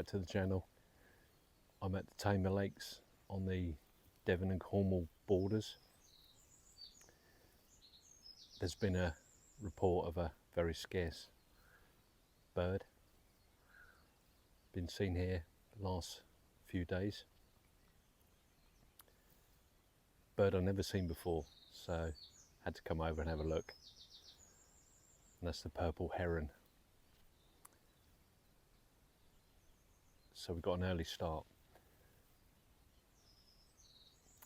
back to the channel. I'm at the Tamar Lakes on the Devon and Cornwall borders. There's been a report of a very scarce bird been seen here the last few days. Bird I've never seen before, so had to come over and have a look. And that's the Purple Heron. So we've got an early start.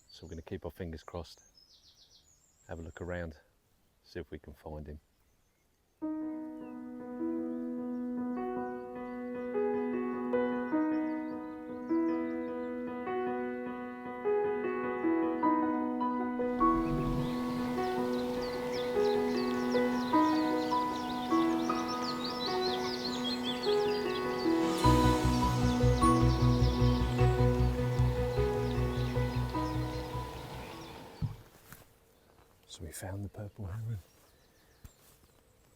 So we're going to keep our fingers crossed, have a look around, see if we can find him. So we found the Purple Heron.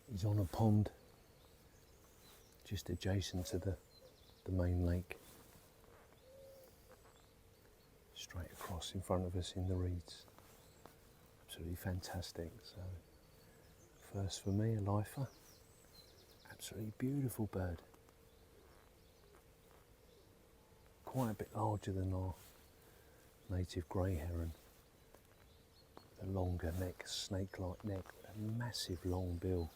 He's on a pond just adjacent to the main lake. Straight across in front of us in the reeds. Absolutely fantastic. So first for me, a lifer. Absolutely beautiful bird. Quite a bit larger than our native grey heron. A longer neck, snake-like neck, a massive long bill.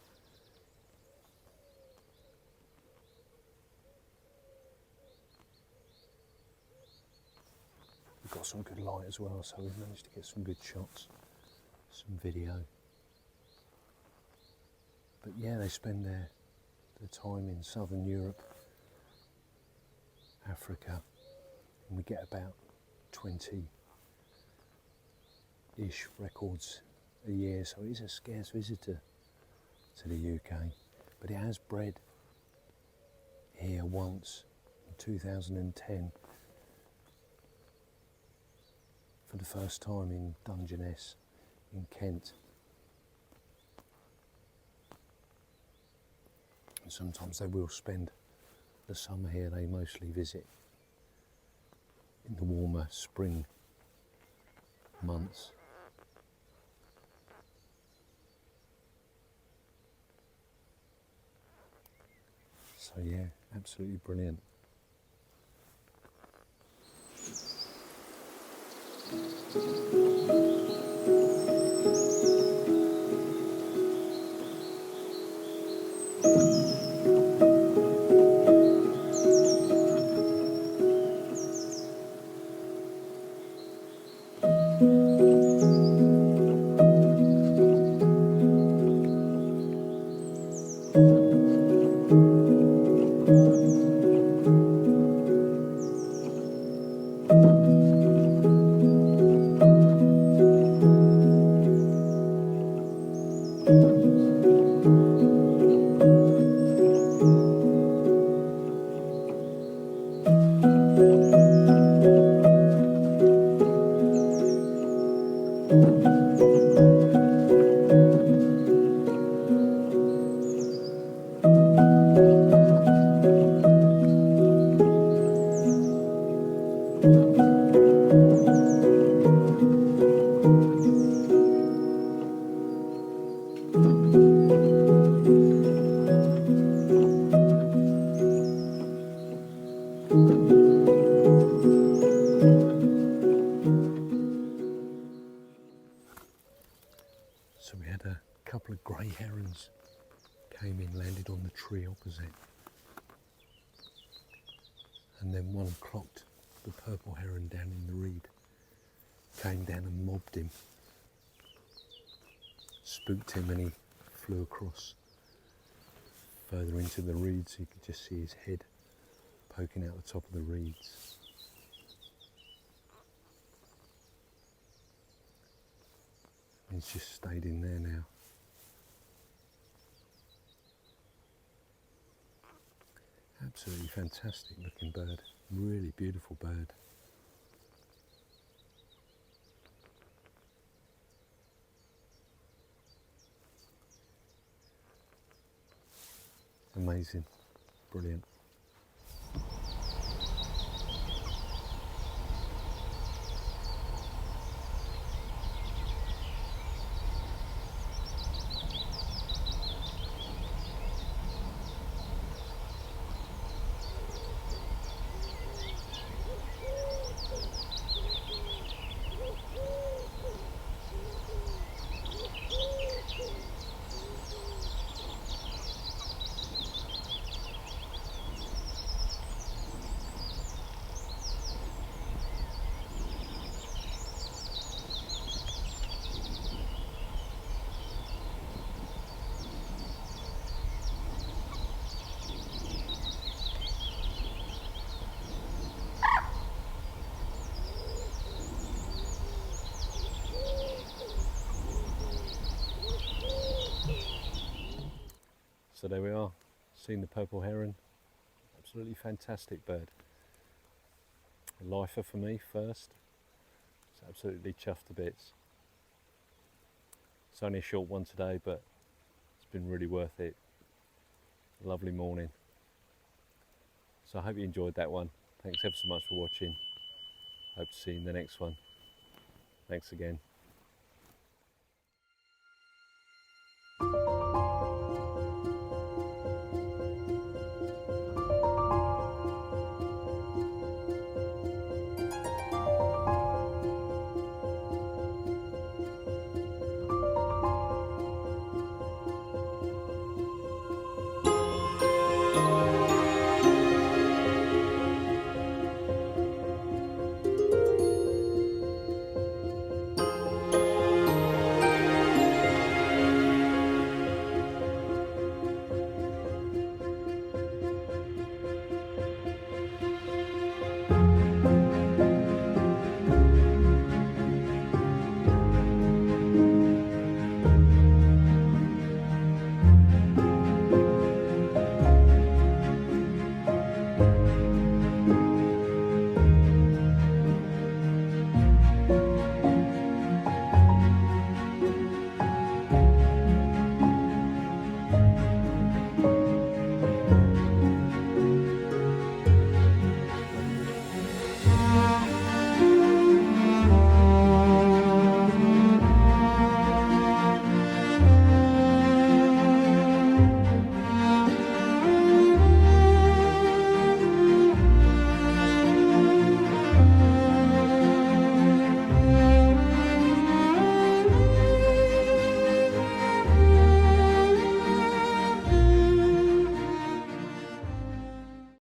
We've got some good light as well, so we've managed to get some good shots, some video. But yeah, they spend their time in southern Europe, Africa, and we get about 20-ish records a year, so it is a scarce visitor to the UK. But it has bred here once in 2010 for the first time in Dungeness in Kent. And sometimes they will spend the summer here. They mostly visit in the warmer spring months. So yeah, absolutely brilliant. So we had a couple of grey herons came in, landed on the tree opposite, and then one clocked the Purple Heron down in the reed, came down and mobbed him, spooked him, and he flew across further into the reeds. You could just see his head poking out the top of the reeds. He's just stayed in there now. Absolutely fantastic looking bird, really beautiful bird. Amazing, brilliant. So there we are, seen the purple heron, absolutely fantastic bird. A lifer for me first, it's absolutely chuffed to bits. It's only a short one today, but it's been really worth it. A lovely morning. So I hope you enjoyed that one. Thanks ever so much for watching. Hope to see you in the next one. Thanks again.